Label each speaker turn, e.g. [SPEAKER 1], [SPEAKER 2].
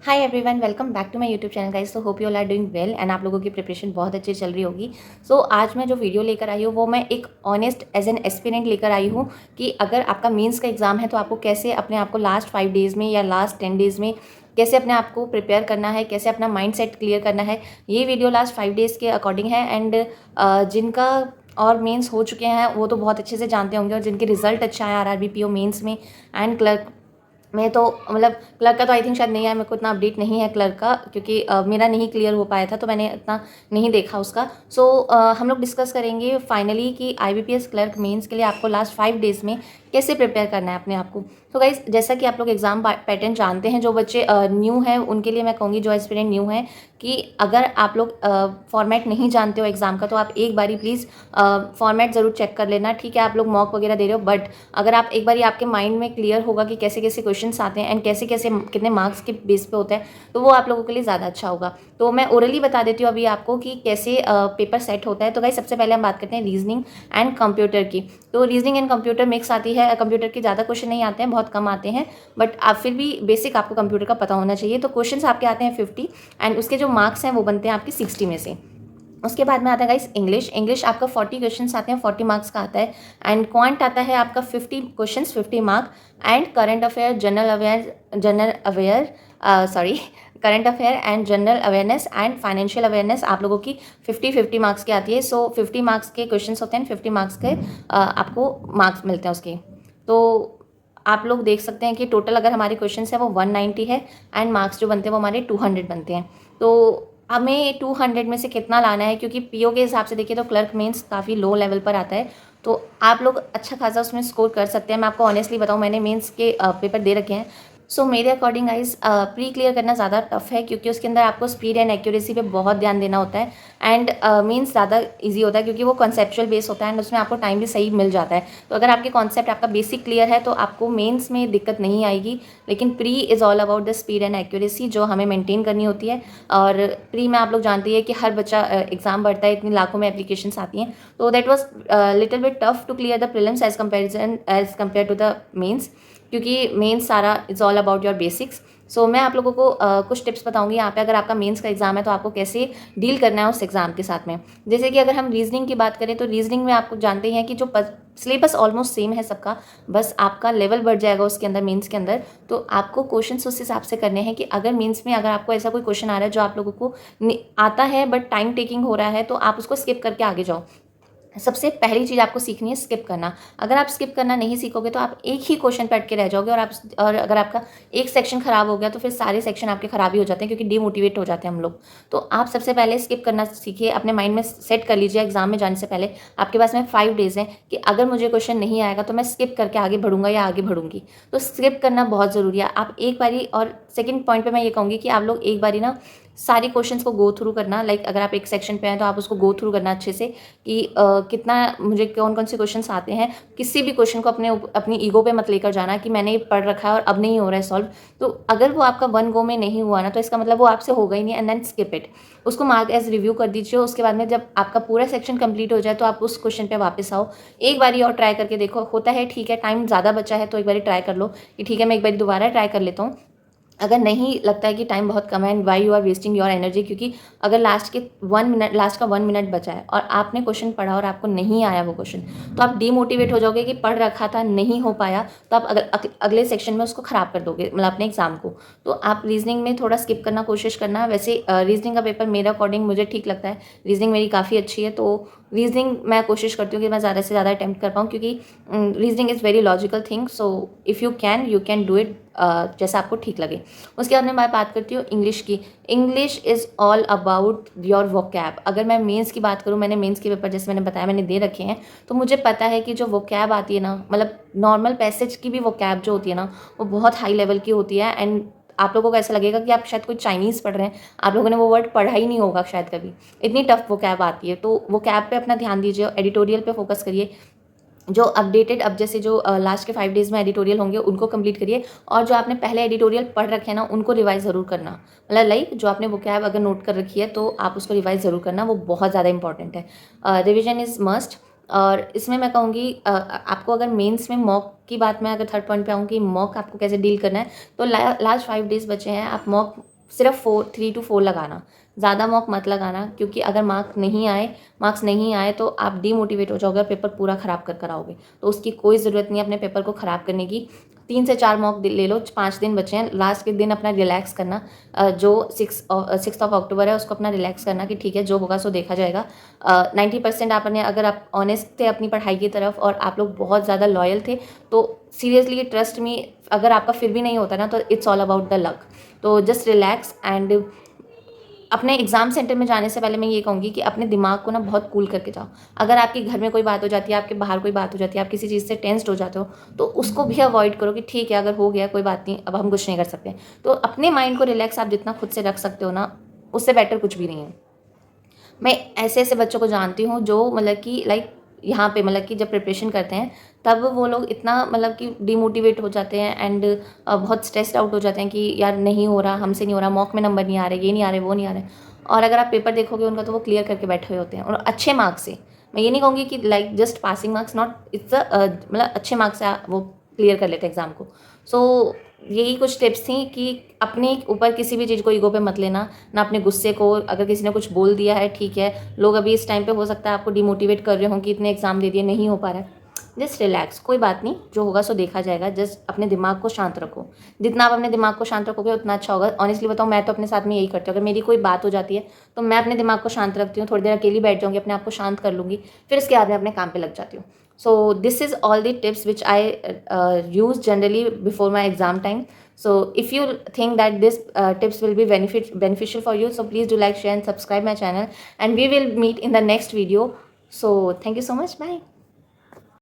[SPEAKER 1] Hi everyone, welcome back to my YouTube channel guys. तो hope you all are doing well and आप लोगों की preparation बहुत अच्छी चल रही होगी। आज मैं जो वीडियो लेकर आई हूँ वो मैं एक ऑनेस्ट एज एन एस्पिरेंट लेकर आई हूँ कि अगर आपका मींस का एग्ज़ाम है तो आपको कैसे अपने आप को लास्ट 5 डेज़ में या लास्ट 10 डेज़ में कैसे अपने आप को प्रिपेयर करना है, कैसे अपना माइंड सेट क्लियर करना है। ये वीडियो लास्ट 5 डेज़ के अकॉर्डिंग है एंड जिनका और मेंस हो चुके हैं वो तो बहुत अच्छे से जानते होंगे, और जिनके रिजल्ट अच्छा है आरआरबी पीओ मेंस में एंड क्लर्क मैं तो मतलब क्लर्क का तो आई थिंक शायद नहीं है, मेरे को इतना अपडेट नहीं है क्लर्क का, क्योंकि मेरा नहीं क्लियर हो पाया था तो मैंने इतना नहीं देखा उसका। हम लोग डिस्कस करेंगे फाइनली कि आईबीपीएस क्लर्क मेंस के लिए आपको लास्ट 5 डेज़ में कैसे प्रिपेयर करना है अपने आप को। तो गाइज, जैसा कि आप लोग एग्जाम पैटर्न जानते हैं, जो बच्चे न्यू हैं उनके लिए मैं कहूँगी, जो एस्पिरेंट न्यू है, कि अगर आप लोग फॉर्मेट नहीं जानते हो एग्ज़ाम का तो आप एक बारी प्लीज़ फॉर्मेट ज़रूर चेक कर लेना। ठीक है, आप लोग मॉक वगैरह दे रहे हो, बट अगर आप एक बारी आपके माइंड में क्लियर होगा कि कैसे कैसे क्वेश्चंस आते हैं एंड कैसे कैसे कितने मार्क्स के बेस पे होता है, तो वो आप लोगों के लिए ज़्यादा अच्छा होगा। तो मैं ओरली बता देती हूँ अभी आपको कि कैसे पेपर सेट होता है। तो गाइस, सबसे पहले हम बात करते हैं रीजनिंग एंड कंप्यूटर की। तो रीजनिंग एंड कंप्यूटर मिक्स आती है, कंप्यूटर के ज़्यादा क्वेश्चन नहीं आते हैं, बहुत कम आते हैं, बट आप फिर भी बेसिक आपको कंप्यूटर का पता होना चाहिए। तो क्वेश्चंस आपके आते हैं 50 एंड उसके जो मार्क्स हैं वो बनते हैं आपके 60 में से। उसके बाद में आता है गाइस इंग्लिश। इंग्लिश आपका 40 क्वेश्चंस आते हैं, 40 मार्क्स का आता है एंड क्वांट आता है आपका 50 questions, 50 mark and current affair, current affair and general awareness and financial awareness आप लोगों की 50-50 मार्क्स की आती है। 50 मार्क्स के क्वेश्चंस होते हैं, 50 मार्क्स के आपको मार्क्स मिलते हैं उसके। तो आप लोग देख सकते हैं कि टोटल अगर हमारे क्वेश्चंस है वो 190 है एंड मार्क्स जो बनते हैं वो हमारे 200 बनते हैं। तो हमें 200 में से कितना लाना है, क्योंकि पीओ के हिसाब से देखिए तो क्लर्क मेंस काफ़ी लो लेवल पर आता है, तो आप लोग अच्छा खासा उसमें स्कोर कर सकते हैं। मैं आपको ऑनेस्टली बताऊं, मैंने मेंस के पेपर दे रखे हैं। मेरे अकॉर्डिंग गाइस प्री क्लियर करना ज़्यादा टफ है, क्योंकि उसके अंदर आपको स्पीड एंड एक्यूरेसी पे बहुत ध्यान देना होता है एंड मीन्स ज़्यादा इजी होता है क्योंकि वो कॉन्सेप्चुअल बेस होता है एंड उसमें आपको टाइम भी सही मिल जाता है। तो अगर आपके कॉन्सेप्ट, आपका बेसिक क्लियर है तो आपको मेंस में दिक्कत नहीं आएगी, लेकिन pre is all about the speed and accuracy जो हमें मेंटेन करनी होती है। और प्री में आप लोग जानते हैं कि हर बच्चा एग्जाम भरता है, इतनी लाखों में एप्लीकेशंस आती हैं, तो that was little bit tough to clear the prelims as compare to the mains, क्योंकि मेंस सारा is all about your basics. मैं आप लोगों को कुछ टिप्स बताऊंगी यहाँ पे, अगर आपका मेंस का एग्जाम है तो आपको कैसे डील करना है उस एग्जाम के साथ में। जैसे कि अगर हम रीजनिंग की बात करें तो रीजनिंग में आपको जानते हैं कि जो सिलेबस ऑलमोस्ट सेम है सबका, बस आपका लेवल बढ़ जाएगा उसके अंदर, मेंस के अंदर। तो आपको क्वेश्चंस उस हिसाब से करने हैं कि अगर मेंस में अगर आपको ऐसा कोई क्वेश्चन आ रहा है जो आप लोगों को आता है बट टाइम टेकिंग हो रहा है, तो आप उसको स्किप करके आगे जाओ। सबसे पहली चीज़ आपको सीखनी है स्किप करना। अगर आप स्किप करना नहीं सीखोगे तो आप एक ही क्वेश्चन पे अटके रह जाओगे, और अगर आपका एक सेक्शन खराब हो गया तो फिर सारे सेक्शन आपके खराब ही हो जाते हैं, क्योंकि डिमोटिवेट हो जाते हैं हम लोग। तो आप सबसे पहले स्किप करना सीखिए, अपने माइंड में सेट कर लीजिए एग्जाम में जाने से पहले आपके पास में 5 डेज़ हैं कि अगर मुझे क्वेश्चन नहीं आएगा तो मैं स्किप करके आगे बढ़ूंगा या आगे बढ़ूंगी। तो स्किप करना बहुत ज़रूरी है। आप एक बारी, और सेकेंड पॉइंट पर मैं ये कहूँगी कि आप लोग एक बारी ना सारे क्वेश्चंस को गो थ्रू करना। लाइक अगर आप एक सेक्शन पे हैं तो आप उसको गो थ्रू करना अच्छे से कि कितना मुझे कौन कौन से क्वेश्चंस आते हैं। किसी भी क्वेश्चन को अपनी ईगो पे मत लेकर जाना कि मैंने ये पढ़ रखा है और अब नहीं हो रहा है सॉल्व। तो अगर वो आपका वन गो में नहीं हुआ ना, तो इसका मतलब वो आपसे होगा ही नहीं, एंड देन स्किप इट। उसको मार्क एज रिव्यू कर दीजिए। उसके बाद में जब आपका पूरा सेक्शन कंप्लीट हो जाए तो आप उस क्वेश्चन पे वापस आओ, एक बारी और ट्राई करके देखो, होता है ठीक है टाइम ज़्यादा बचा है तो एक बारी ट्राई कर लो कि ठीक है मैं एक बारी दोबारा ट्राई कर लेता हूँ। अगर नहीं लगता है कि टाइम बहुत कम है and why you are wasting your energy, क्योंकि अगर लास्ट का 1 मिनट बचा है और आपने क्वेश्चन पढ़ा और आपको नहीं आया वो क्वेश्चन, तो आप डीमोटिवेट हो जाओगे कि पढ़ रखा था नहीं हो पाया, तो आप अगले सेक्शन में उसको खराब कर दोगे, मतलब अपने एग्जाम को। तो आप रीजनिंग में थोड़ा स्किप करना कोशिश करना। वैसे रीजनिंग का पेपर मेरे अकॉर्डिंग मुझे ठीक लगता है, रीजनिंग मेरी काफ़ी अच्छी है, तो रीजनिंग मैं कोशिश करती हूँ कि मैं ज़्यादा से ज़्यादा अटैम्प्ट कर पाऊँ, क्योंकि reasoning is very logical thing. So if you can do it जैसा आपको ठीक लगे। उसके बाद मैं बात करती हूँ इंग्लिश की। English is all about your vocab. अगर मैं मेंस की बात करूँ, मैंने मेंस के पेपर जैसे मैंने बताया मैंने दे रखे हैं, तो मुझे पता है कि जो वोकैब आती है ना, मतलब नॉर्मल पैसेज की भी वोकैब जो होती है ना, वो बहुत हाई लेवल की होती है एंड आप लोगों को ऐसा लगेगा कि आप शायद कोई चाइनीज़ पढ़ रहे हैं, आप लोगों ने वो वर्ड पढ़ा ही नहीं होगा शायद कभी, इतनी टफ वोकैब आती है। तो वोकैब पे अपना ध्यान दीजिए, एडिटोरियल पे फोकस करिए। जो अपडेटेड, अब जैसे जो लास्ट के 5 डेज़ में एडिटोरियल होंगे उनको कंप्लीट करिए, और जो आपने पहले एडिटोरियल पढ़ रखे हैं ना उनको रिवाइज ज़रूर करना। मतलब लाइक जो आपने वोकैब अगर नोट कर रखी है तो आप उसको रिवाइज ज़रूर करना, वो बहुत ज़्यादा इंपॉर्टेंट है। Revision is must. और इसमें मैं कहूँगी आपको अगर मेंस में मॉक की बात, मैं अगर थर्ड पॉइंट पे आऊँ कि मॉक आपको कैसे डील करना है, तो लास्ट 5 डेज़ बचे हैं, आप मॉक सिर्फ 3 to 4 लगाना, ज़्यादा मॉक मत लगाना, क्योंकि अगर मार्क्स नहीं आए तो आप डीमोटिवेट हो जाओगे और पेपर पूरा ख़राब कर आओगे। तो उसकी कोई ज़रूरत नहीं है अपने पेपर को ख़राब करने की। 3 से 4 मॉक ले लो, 5 दिन बचे हैं, लास्ट के दिन अपना रिलैक्स करना। जो 6 ऑफ अक्टूबर है उसको अपना रिलैक्स करना कि ठीक है जो होगा सो देखा जाएगा। 90% आपने, अगर आप ऑनेस्ट थे अपनी पढ़ाई की तरफ और आप लोग बहुत ज़्यादा लॉयल थे, तो सीरियसली ट्रस्ट मी, अगर आपका फिर भी नहीं होता ना तो it's all about the luck. तो जस्ट रिलैक्स एंड अपने एग्ज़ाम सेंटर में जाने से पहले मैं ये कहूँगी कि अपने दिमाग को ना बहुत कूल करके जाओ। अगर आपके घर में कोई बात हो जाती है, आपके बाहर कोई बात हो जाती है, आप किसी चीज़ से टेंस्ड हो जाते हो, तो उसको भी अवॉइड करो कि ठीक है अगर हो गया कोई बात नहीं, अब हम कुछ नहीं कर सकते। तो अपने माइंड को रिलैक्स आप जितना खुद से रख सकते हो ना, उससे बेटर कुछ भी नहीं है। मैं ऐसे-ऐसे बच्चों को जानती हूँ जो मतलब कि लाइक यहाँ पे मतलब कि जब प्रिपरेशन करते हैं तब वो लोग इतना मतलब कि डिमोटिवेट हो जाते हैं एंड बहुत स्ट्रेस्ड आउट हो जाते हैं कि यार नहीं हो रहा, हमसे नहीं हो रहा, मॉक में नंबर नहीं आ रहे, ये नहीं आ रहे, वो नहीं आ रहे। और अगर आप पेपर देखोगे उनका तो वो क्लियर करके बैठे हुए होते हैं और अच्छे मार्क्स से। मैं ये नहीं कहूँगी कि like just passing marks, not it's मतलब अच्छे मार्क्स से वो क्लियर कर लेते हैं एग्ज़ाम को। सो यही कुछ टिप्स थी कि अपने ऊपर किसी भी चीज़ को ईगो पे मत लेना, ना अपने गुस्से को, अगर किसी ने कुछ बोल दिया है ठीक है, लोग अभी इस टाइम पे हो सकता है आपको डिमोटिवेट कर रहे हों कि इतने एग्ज़ाम दे दिए नहीं हो पा रहा है। जस्ट रिलैक्स, कोई बात नहीं, जो होगा सो देखा जाएगा। जस्ट अपने दिमाग को शांत रखो। जितना आप अपने दिमाग को शांत रखोगे उतना अच्छा होगा। ऑनेस्टली बताऊँ, मैं तो अपने साथ में यही करती हूँ। अगर मेरी कोई बात हो जाती है तो मैं अपने दिमाग को शांत रखती हूँ, थोड़ी देर अकेली बैठ जाऊँगी, अपने आप को शांत कर लूँगी, फिर उसके बाद मैं अपने काम पे लग जाती हूँ। So this is all the tips which I use generally before my exam time. So if you think that this tips will be beneficial for you, so please do like, share and subscribe my channel, and we will meet in the next video. So thank you so much. Bye.